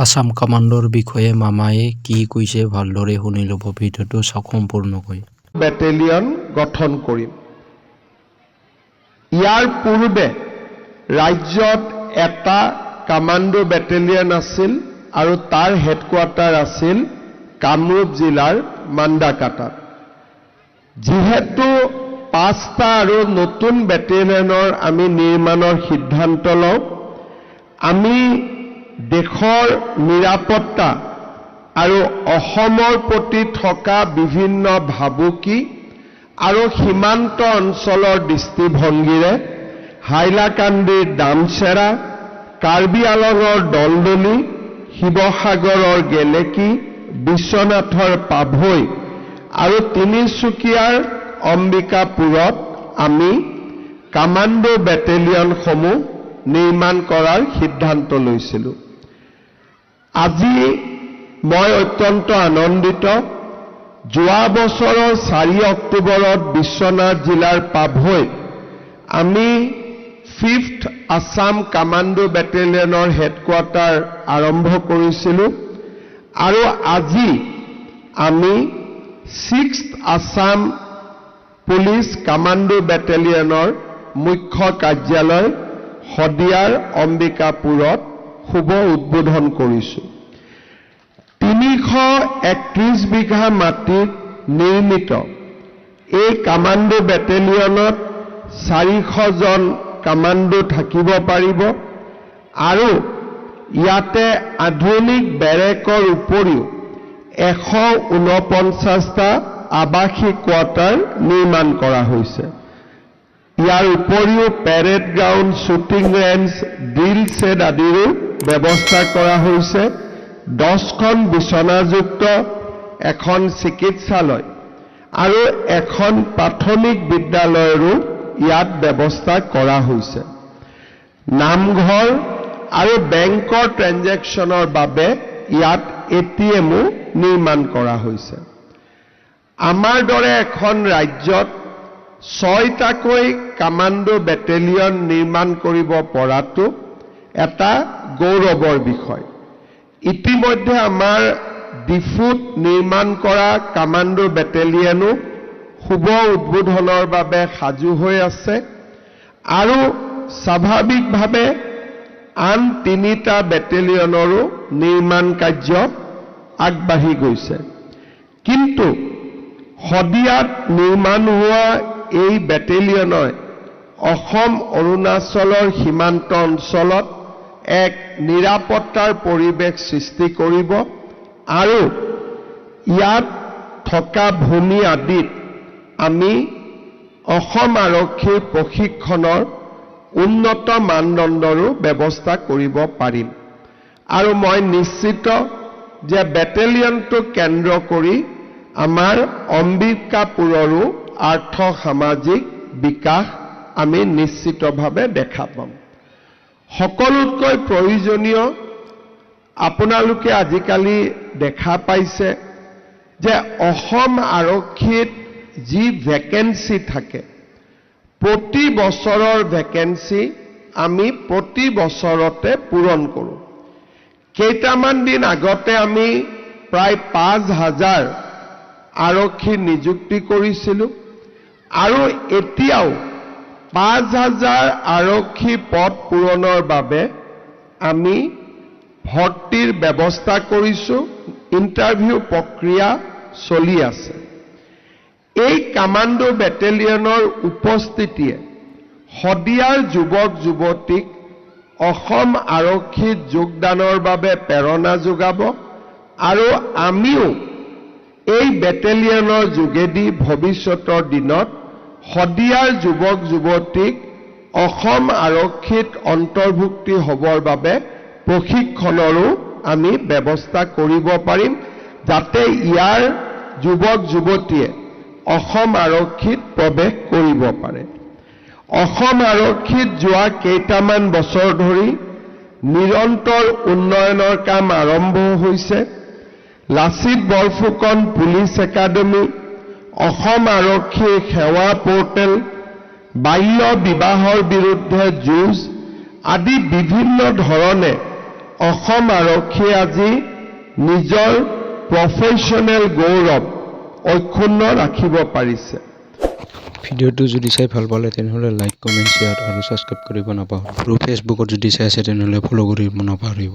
আসাম কামাণ্ডৰ বিষয়ে মামায়ে কি কৈছে ভালদৰে শুনি ল'ব ভিডিঅ'টো চাওক সম্পূৰ্ণকৈ। বেটেলিয়ন গঠন কৰিম। ইয়াৰ পূৰ্বে ৰাজ্যত এটা কামাণ্ডো বেটেলিয়ন আছিল আৰু তাৰ হেডকোৱাৰ্টাৰ আছিল কামৰূপ জিলাৰ মাণ্ডাকাটাত। যিহেতু 5টা আৰু নতুন বেটেলিয়নৰ আমি নিৰ্মাণৰ সিদ্ধান্ত লওঁ, আমি দেশৰ নিৰাপত্তা আৰু অসমৰ প্ৰতি থকা বিভিন্ন ভাবুকি আৰু সীমান্ত অঞ্চলৰ দৃষ্টিভংগীৰে হাইলাকান্দিৰ দামচেৰা, কাৰ্বি আলঙৰ দলদলি, শিৱসাগৰৰ গেলেকী, বিশ্বনাথৰ পাভৈ আৰু তিনিচুকীয়াৰ অম্বিকাপুৰত আমি কামাণ্ডো বেটেলিয়নসমূহ নিৰ্মাণ কৰাৰ সিদ্ধান্ত লৈছিলোঁ। আজি মই অত্যন্ত আনন্দিত। যোৱা বছৰৰ 4 অক্টোবৰত বিশ্বনাথ জিলাৰ পাভৈত আমি 5th আছাম কামাণ্ডো বেটেলিয়নৰ হেডকোৱাৰ্টাৰ আৰম্ভ কৰিছিলোঁ আৰু আজি আমি 6th আছাম পুলিচ কামাণ্ডো বেটেলিয়নৰ মুখ্য কাৰ্যালয় শদিয়াৰ অম্বিকাপুৰত শুভ উদ্বোধন কৰিছোঁ। 331 বিঘা মাটিত নিৰ্মিত এই কামাণ্ডো বেটেলিয়নত 400 জন কামাণ্ডো থাকিব পাৰিব আৰু ইয়াতে আধুনিক বেৰেকৰ উপৰিও 149টা আৱাসিক কোৱাৰ্টাৰ নিৰ্মাণ কৰা হৈছে। ইয়াৰ উপৰিও parade ground, shooting range, drill said আদিৰো ব্যৱস্থা কৰা হৈছে। 10খন বিচনাযুক্ত এখন চিকিৎসালয় আৰু এখন প্ৰাথমিক বিদ্যালয়ৰো ইয়াত ব্যৱস্থা কৰা হৈছে। নামঘৰ আৰু বেংকৰ ট্ৰেঞ্জেকশ্যনৰ বাবে ইয়াত ATMও নিৰ্মাণ কৰা হৈছে। আমাৰ দৰে এখন ৰাজ্যত 6টাকৈ কামাণ্ডো বেটেলিয়ন নিৰ্মাণ কৰিব পৰাটো এটা গৌৰৱৰ বিষয়। ইতিমধ্যে আমাৰ ডিফুত নিৰ্মাণ কৰা কামাণ্ডো বেটেলিয়নো শুভ উদ্বোধনৰ বাবে সাজু হৈ আছে আৰু স্বাভাৱিকভাৱে আন 3টা বেটেলিয়নৰো নিৰ্মাণ কাৰ্য আগবাঢ়ি গৈছে। কিন্তু শদিয়াত নিৰ্মাণ হোৱা এই বেটেলিয়নই অসম অৰুণাচলৰ সীমান্ত অঞ্চলত এক নিৰাপত্তাৰ পৰিৱেশ সৃষ্টি কৰিব আৰু ইয়াত থকা ভূমি আদিত আমি অসম আৰক্ষীৰ প্ৰশিক্ষণৰ উন্নত মানদণ্ডৰো ব্যৱস্থা কৰিব পাৰিম। আৰু মই নিশ্চিত যে বেটেলিয়নটোক কেন্দ্ৰ কৰি আমাৰ অম্বিকাপুৰৰো আৰ্থ-সামাজিক বিকাশ আমি নিশ্চিতভাৱে দেখা পাম। সকলোতকৈ প্ৰয়োজনীয়, আপোনালোকে আজিকালি দেখা পাইছে যে অসম আৰক্ষীত যি ভেকেন্সি থাকে, প্ৰতি বছৰৰ ভেকেন্সি আমি প্ৰতি বছৰতে পূৰণ কৰোঁ। কেইটামান দিন আগতে আমি প্ৰায় 5,000 আৰক্ষী নিযুক্তি কৰিছিলোঁ আৰু এতিয়াও 5,000 আৰক্ষী পদ পূৰণৰ বাবে আমি ভৰ্তিৰ ব্যৱস্থা কৰিছোঁ। ইণ্টাৰভিউ প্ৰক্ৰিয়া চলি আছে। এই কামাণ্ডো বেটেলিয়নৰ উপস্থিতিয়ে শদিয়াৰ যুৱক যুৱতীক অসম আৰক্ষীত যোগদানৰ বাবে প্ৰেৰণা যোগাব আৰু আমিও এই বেটেলিয়নৰ যোগেদি ভৱিষ্যতৰ দিনত শদিয়াৰ যুৱক যুৱতীক অসম আৰক্ষীত অন্তৰ্ভুক্তি হ'বৰ বাবে প্ৰশিক্ষণৰো আমি ব্যৱস্থা কৰিব পাৰিম, যাতে ইয়াৰ যুৱক যুৱতীয়ে অসম আৰক্ষীত প্ৰৱেশ কৰিব পাৰে। অসম আৰক্ষীত যোৱা কেইটামান বছৰ ধৰি নিৰন্তৰ উন্নয়নৰ কাম আৰম্ভ হৈছে। লাচিত বৰফুকন পুলিচ একাডেমী, অসম আৰক্ষীৰ সেৱা পৰ্টেল, বাল্য বিবাহৰ বিৰুদ্ধে যুঁজ আদি বিভিন্ন ধৰণে অসম আৰক্ষীয়ে আজি নিজৰ প্ৰফেশ্যনেল গৌৰৱ অক্ষুণ্ণ ৰাখিব পাৰিছে। ভিডিঅ'টো যদি চাই ভাল পালে তেনেহ'লে লাইক, কমেণ্ট, শ্বেয়াৰ আৰু ছাবস্ক্ৰাইব কৰিব নাপাহৰিব। আৰু ফেচবুকত যদি চাই আছে তেনেহ'লে ফ'ল' কৰিব নাপাহৰিব।